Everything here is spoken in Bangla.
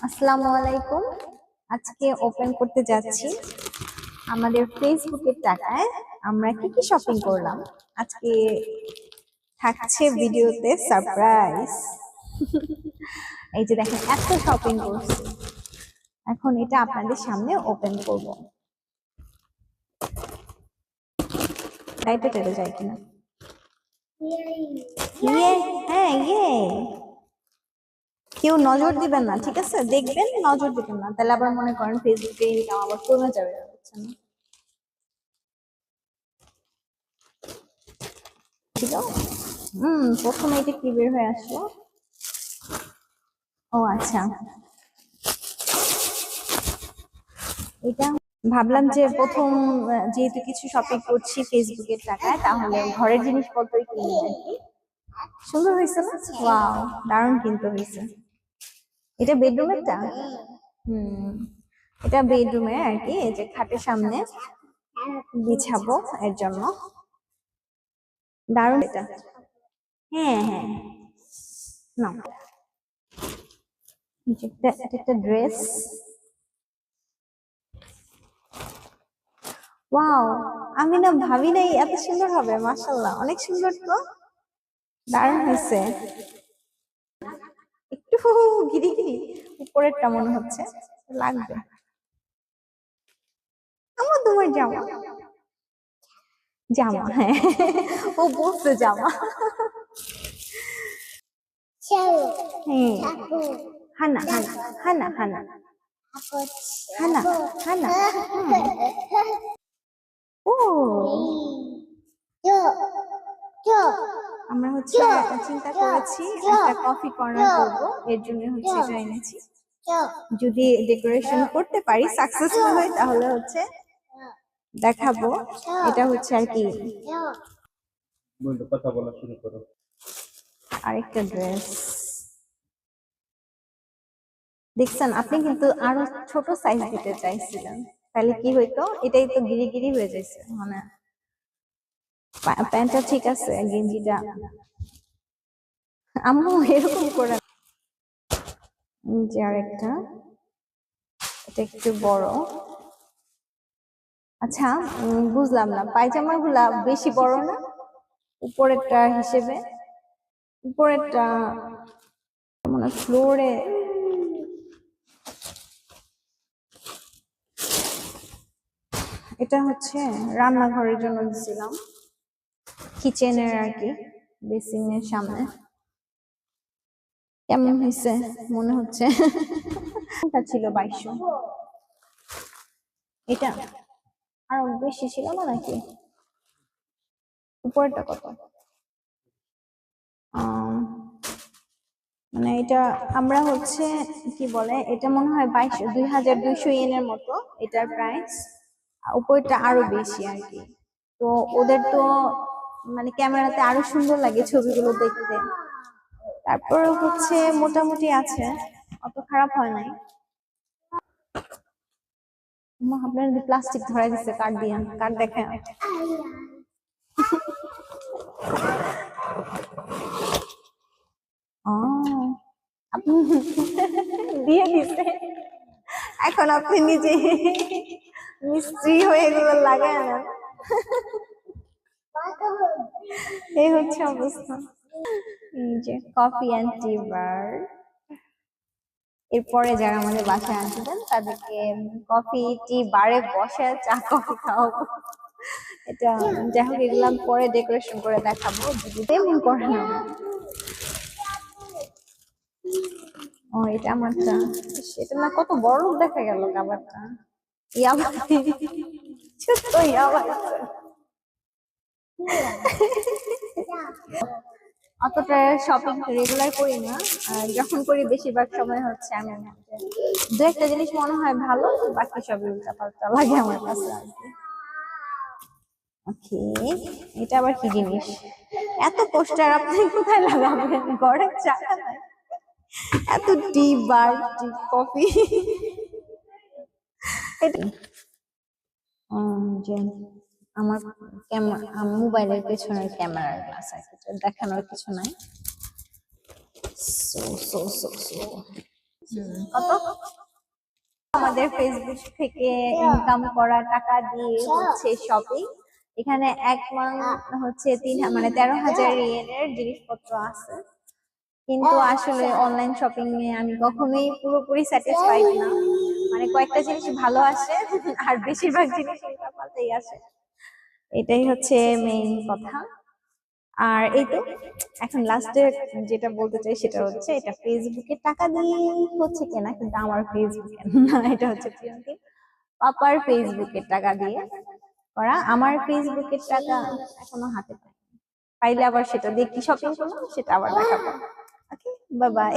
আসসালামু আলাইকুম। আজকে ওপেন করতে যাচ্ছি আমাদের ফেসবুকের টাকায় আমরা কি কি শপিং করলাম। আজকে থাকছে ভিডিওতে সারপ্রাইজ। এই যে দেখেন এত শপিং করছি, এখন এটা আপনাদের সামনে ওপেন করব। লাইটটা চলে যায় কিনা? ইয়ে, হ্যাঁ ইয়ে। কেউ নজর দিবেন না, ঠিক আছে? দেখবেন, নজর দিবেন না, তাহলে আবার মনে করেন ফেসবুকে ইনকাম আবার কমে যাবে, বুঝছেন? ছিল প্রথমে এটা কি বের হয়ে আসলো? ও আচ্ছা, এটা ভাবলাম যে প্রথম যেহেতু কিছু শপিং করছি ফেসবুকের টাকায়, তাহলে ঘরের জিনিসপত্রই কিনি আর কি। সুন্দর হয়েছে না? ওয়াও, দারুণ কিন্তু হয়েছে। এটা বেডরুমেরটা। হুম, এটা বেডরুমে আর কি, এই যে খাটের সামনে বিছাবো এর জন্য। দারুণ এটা। হ্যাঁ হ্যাঁ, না এটা একটা ড্রেস। ওয়াও, আমি না ভাবি নাই এত সুন্দর হবে। মাশাআল্লাহ, অনেক সুন্দর তো, দারুণ হয়েছে। একটু গিরি গিরি উপরেরটা মনে হচ্ছে লাগবে। আমার তোমার জামা, জামা হ্যাঁ, ও বলছে জামা। হ্যাঁ, হানা হানা হানা হানা হানা হানা। ও আমরা হচ্ছে চিন্তা করেছি একটা কফি কর্নার করব, এর জন্য হচ্ছে এটা এনেছি। যদি ডেকোরেশন করতে পারি, সাকসেসফুল হয়, তাহলে হচ্ছে দেখাবো। এটা হচ্ছে আর কি কথা বলা শুরু করো। আরেকটা ড্রেস। দেখছেন, আপনি কিন্তু আরো ছোট সাইজ দিতে চাইছিলেন, তাহলে কি হইতো? এটাই তো গিরি গিরি হয়ে যাচ্ছে। মানে প্যান্টটা ঠিক আছে, গেঞ্জিটা আম্মু এরকম করে। যে আরেকটা, এটা একটু বড়। আচ্ছা, বুঝলাম না, পায়জামা গুলা বেশি বড় না উপরেরটা হিসেবে? উপরেরটা মানে ফ্লোরে। এটা হচ্ছে রান্নাঘরের জন্য দিছিলাম, কিচেনের আর কি, বেসিনের সামনে। কেমন হয়েছে মনে হচ্ছে? এটা ছিল 2200। এটা আরো বেশি ছিল না নাকি? উপরেরটা কত? মানে এটা আমরা হচ্ছে কি বলে, এটা মনে হয় 2200 ইয়েনের মতো এটার প্রাইস। উপরটা আরো বেশি আর কি। তো ওদের তো মানে ক্যামেরাতে আরো সুন্দর লাগে ছবিগুলো দেখতে। তারপরে হচ্ছে মোটামুটি আছে, অত খারাপ হয় নাই। আপনার প্লাস্টিক ধরাই দিচ্ছে, কার্ড দিয়ে, কার্ড দেখে আপনি দিয়ে দিছে। এখন আপনি নিজে মিস্ত্রি হয়ে এগুলো লাগায় না। এই হচ্ছে অবস্থা। এই যে কফি অ্যান্ড টি বার। এরপরে যারা আমাদের বাসায় আসবেন তাদেরকে কফি টি বারে বসে চা কফি খাওয়াবো। এটা যাই হোক, এগুলো পরে ডেকোরেশন করে দেখাবো, যদি তেমন করে না। ও এটা আমারটা, সেটা না কত বড় দেখা গেল কাবারটা। ইয়াবা, ছোট্ট ইয়াবা। অতটা শপিং রেগুলার করি না, আর যখন করি বেশিরভাগ সময় হচ্ছে আমি দু একটা জিনিস মনে হয় ভালো, বাকি সবই উল্টা পাল্টা লাগে আমার কাছে আর কি। ওকে, এটা আবার কি জিনিস? এত পোস্টার আপনি কোথায় লাগাবেন? ঘরের জায়গা নাই। এত টি বার, টি কফি। যে আমার ক্যামেরা, মোবাইলের পেছনের ক্যামেরার গ্লাস আর কিছু দেখানোর কিছু নাই। সো সো সো সো কত আমাদের ফেসবুক থেকে ইনকাম করা টাকা দিয়ে হচ্ছে শপিং। এখানে এক মান্থ হচ্ছে মানে 13,000 ইয়েনের জিনিসপত্র আছে, কিন্তু আসলে অনলাইন শপিং এ আমি কখনোই পুরোপুরি স্যাটিসফাইড না। মানে কয়েকটা জিনিস ভালো আসে আর বেশিরভাগ জিনিস উল্টাপাল্টাই আসে, এটাই হচ্ছে মেইন কথা। আর এই তো এখন লাস্টে যেটা বলতে চাই সেটা হচ্ছে এটা ফেসবুকে টাকা দিয়ে হচ্ছে কেনা, কিন্তু আমার ফেসবুকে না, এটা হচ্ছে প্রিয়ঙ্কি পাপার ফেসবুকের টাকা দিয়ে করা। আমার ফেসবুকের টাকা এখনো হাতে পাই, পাইলে আবার সেটা দিয়ে কি শপিং করলাম সেটা আবার দেখাবো। ওকে, বাই বাই।